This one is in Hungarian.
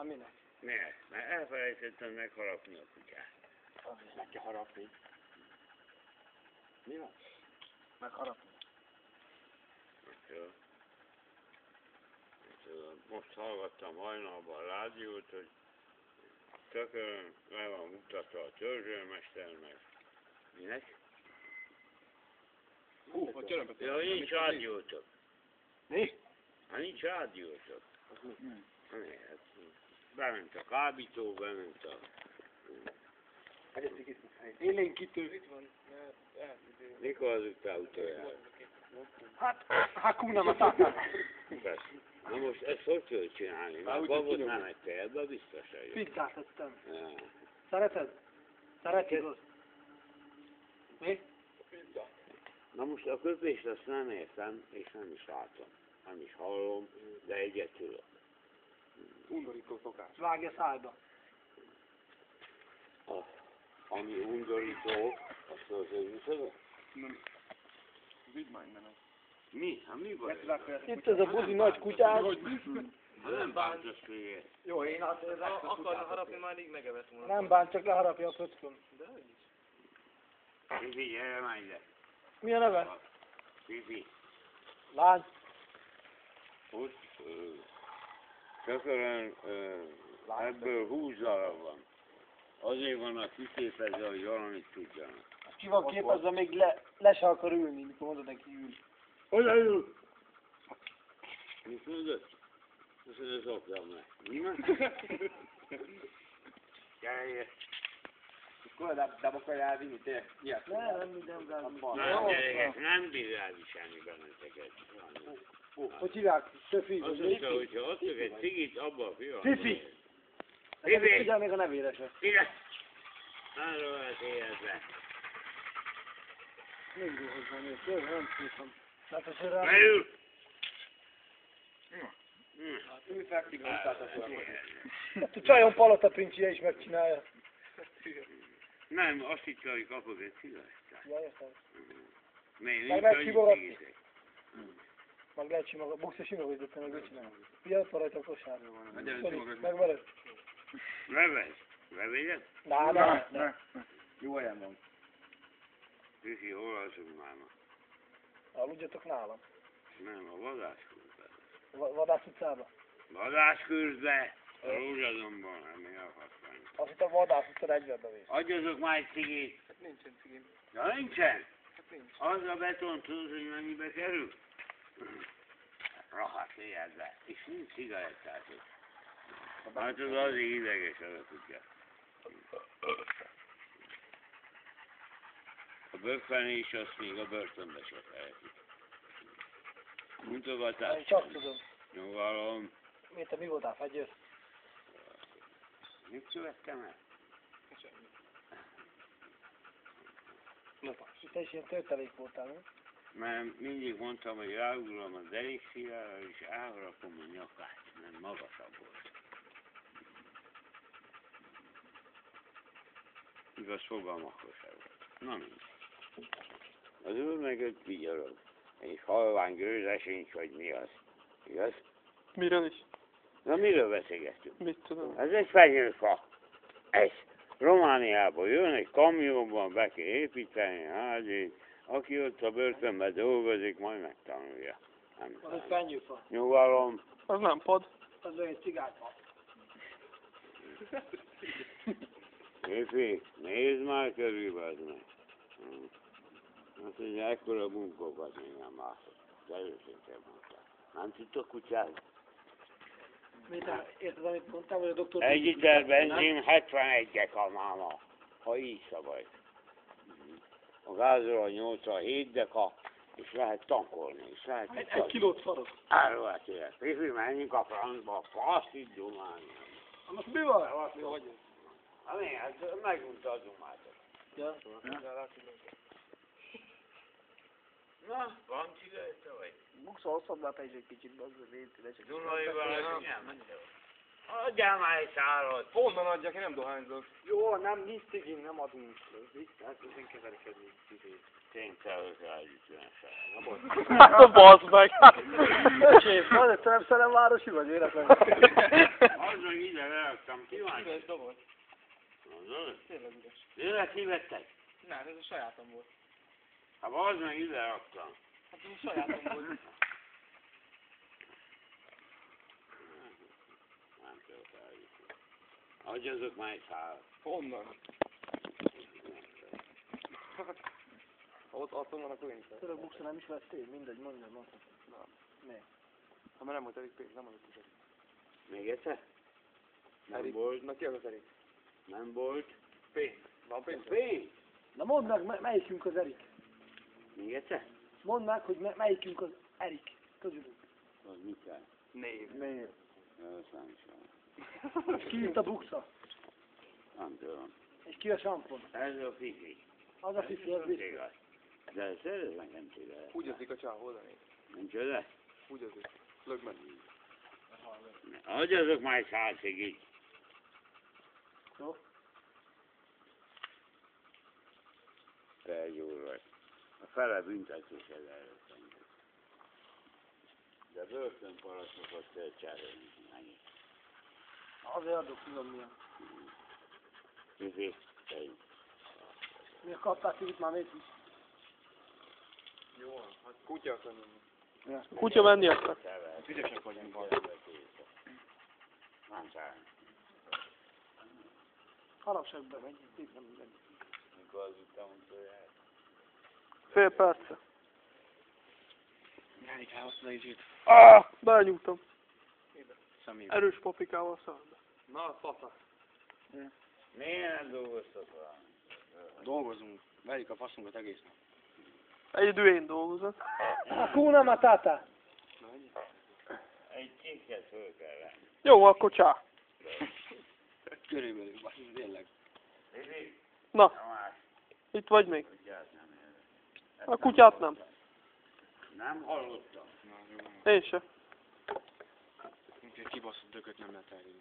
Hát minek? Miért? Mert elfelejtettem megharapni a kutyát. Meg kell harapni. Mi van? Megharapni. Most hallgattam hajnalban a rádiót, hogy tökön le van mutatva a törzsőmesternek. Minek? A törömpet. Ja, nincs rádiótok. Mi? Hát nincs rádiótok. Hát, bement a kábító, bement a... Élénkítő. Itt van. Mikor aludtál utoljára? Hát, Hakuna Matata. Persze. Na most ezt hogy kell csinálni? Már babot nem ettél, ebben biztos vagyok. Pizzát ettem. Ja. Szereted? Szereted azt? Mi? Pizza. Na most a köpést azt nem értem, és nem is látom. Nem is hallom, de egyet tudok. Undorító szokás. Vágj a szájba. Ami undorító, azt az őzőszögök? Vidd már innen. Mi? Hát mi baj? Itt ez a buzi nagy kutyás. Nem bántos hülye. Jó, én azt akarna harapni, már rég megevett volna. nem bánt, csak leharapja a pöcköm. De hogy is. Fifi, gyere már ide. Mi a neve? Fifi. Lány. Ott tökörön ebből 20 darab van. Azért vannak kitépezve, hogy valamit tudjanak. Ki van képezve, még le se akar ülni, mikor mondod neki ül. Oda ül! Mit mondod? Azt mondja, szoktam meg. Gyere, gyere. Nem akarj elvinni, tényleg? Ilyet. Nem minden Na, gyerekek, nem bír elviselni benneteket. Hogy hívják? Töfi. Azt mondta, hogyha adtok egy cigit, abba a fiam. Fifi! Fifi! Figyelj még a nevére se. Ide! Arról eltéjedve. Mindig hozzá néz, jó, nem szívtam. Hát az rá... Beül! Hát ő fekszik, nem tátaszolni. Hát a csajon Palota Princije is megcsinálja. Nem, azt hitte, hogy kapok egy cigarettát. Ja, értem. Miért Meg nincs lehet annyi simogatni. cigitek? Meg lehet simogatni. Boxer simogatni, meg mit csinál? Ugye ott van rajta a kosár. Megyered Megvered? Levez. Levéded? Ne. Jó helyen van. Fifi, hol alszunk már ma? Aludjatok nálam. Nem, a vadászkurzbe. Vadász utcába. Vadászkurzbe! A Rózsadomban, nem mi akartam. Azt itt a vadász utcára egyverbe vész. Adjatok már egy cigit! Hát nincsen cigim. Ja, nincsen? Hát nincs. Az a beton, tudod, hogy mennyibe kerül? Rahat éjjelbe. És nincs cigarettátok. Hát az azért ideges az a kutya. A böffenés azt még a börtönbe se tehetik. Mutogatás. Én csak tudom. Nyugalom. Miért mi voltál, fegyőr? Mit követtem el? Te is ilyen töltelék voltál, nem? Mert mindig mondtam, hogy ráugrom a derékszíjára, és elrakom a nyakát, mert magasabb volt. Igaz, fogalmakról se volt. Na mindegy. Az úr mögött vigyorog. És halvány gőze sincs, hogy mi az. Igaz? Miről is? Na miről beszélgettünk? Mit tudom? Ez egy fenyőfa. Ez. Romániából jön egy kamionban, be kell építeni, hát aki ott a börtönben dolgozik, majd megtanulja. Nem Az egy fenyőfa. Nyugalom. Az nem pod. Az egy cigányfa. Fifi, nézd már körülbe, az meg. Azt mondja, ekkora munkokat még nem látok. De őszintén mondtam. Nem tudtok kutyázni? Érted, amit mondtál, hogy a doktor... Egy liter benzin 71-et a máma, ha így szabad. A gázolaj 87 deka, és lehet tankolni, és lehet... Egy kilót szarok. Arról eltérek. Fifi, menjünk a francba, fasz itt dumálni. Most mi van? Jó, hagyjuk. Hát mi, hát megunta a dumátot. Ja? Na, van cigaretta vagy? Bukszol, szobnál te is egy kicsit, bazdod, légy, de csak... Dunaival nem ment. Adjál már egy szárat! Honnan adjak, én nem dohányzok. Jó, nem, nincs cigin, nem adunk. Hát ezen keverkedni. Tényszerűen állítően Hát bazd meg! Csép, van, te nem Szeremvárosi vagy életlen? Az meg ide leraktam, kíváncsi. Üres doboz. Mondod? Tényleg üres. Tényleg kivettek? Nem, ez a sajátom volt. Hát az meg ide raktam. Hát ez a sajátom volt. Nem tudok állítani. Adjatok már egy szárat. Honnan? Ha ott adtam van, akkor én is. Tudod, buksa nem is vettél? Mindegy, mondjad. Miért? Ha már nem volt elég pénz, nem adott is. Még egyszer? Nem Erik. volt. Na ki az Erik? Nem volt. Pénz. Van pénz? Pénz? Na mondd meg, melyikünk az Erik? Még egyszer? Mondd meg, hogy melyikünk az Erik közülünk. Az mit kell? Név. Miért? Azt nem is van. És ki itt a buksa? Nem tudom. És ki a sampon? Ez a fifi. Az a fifi, az biztos. Igaz. De szeretek nekem cigarettát. Úgy azik a csávó, oda néz. Nincs oda? Úgy azik. Lögd meg. Adjatok már egy szálcigit. Jó? Te jó vagy. A fele büntetés előtt engem. De börtönparancsnokat kell cserélni. Ennyi. Azért adok, tudom milyen. Fifi, tejük. Miért kaptál cigit már még is? Jó, hát kutya akar menni. Kutya menni akar. Ügyesek vagyunk baj. Nem szállni. Harapságban megy, itt nem minden. Mikor az után utoljára. Fél perce. Melyik elhoztad a izét? Belenyúltam. Személybe. Erős paprikával szembe. Na, fasz. Miért nem dolgoztok valami? Dolgozunk. Verik a faszunkat egész nap. Egyedül én dolgozok. Hakuna Matata! Egy cikket föl kell venni. Jó, akkor csá. Körülbelül, basz, tényleg. Fifi, Na, Tamás, itt vagy még? kutyát nem érek. A kutyát nem. Nem hallottam. Na, jó. Én se. Minket kibaszott dököt nem lehet elvinni.